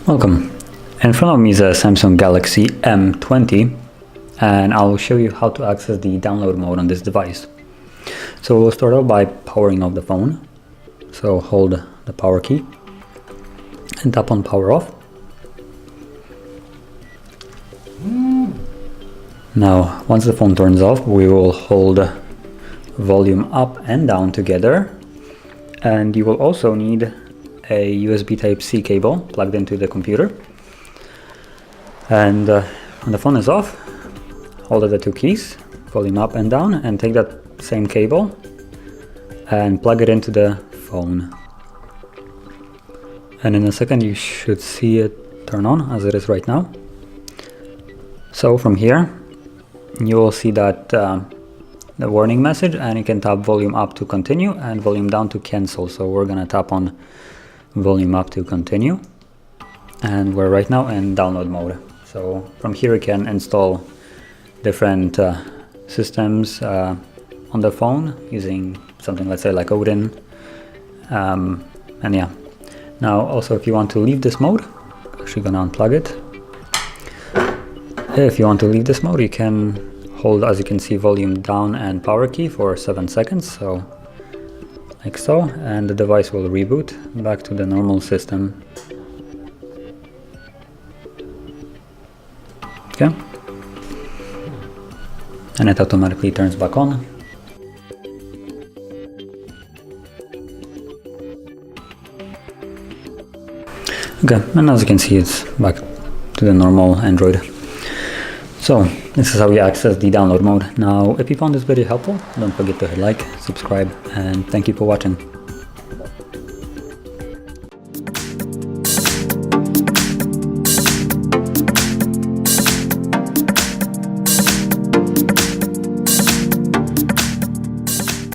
Welcome. In front of me is a Samsung Galaxy M20, and I'll show you how to access the download mode on this device. So we'll start out by powering off the phone. So hold the power key and tap on power off. Now, once the phone turns off, we will hold volume up and down together, and you will also need a USB Type-C cable plugged into the computer. And when the phone is off, hold the two keys, volume up and down, and take that same cable and plug it into the phone. And in a second you should see it turn on as it is right now. So from here you will see that the warning message, and you can tap volume up to continue and volume down to cancel. So we're gonna tap on volume up to continue, and we're right now in download mode. So from here you can install different systems on the phone using something, let's say, like Odin, and yeah. Now also, if you want to leave this mode, I'm actually gonna unplug it. If you want to leave this mode, you can hold, as you can see, volume down and power key for 7 seconds, so like so, and the device will reboot back to the normal system. Okay, and it automatically turns back on. Okay, and as you can see, it's back to the normal Android. So this is how you access the download mode. Now, if you found this video helpful, don't forget to hit like, subscribe, and thank you for watching.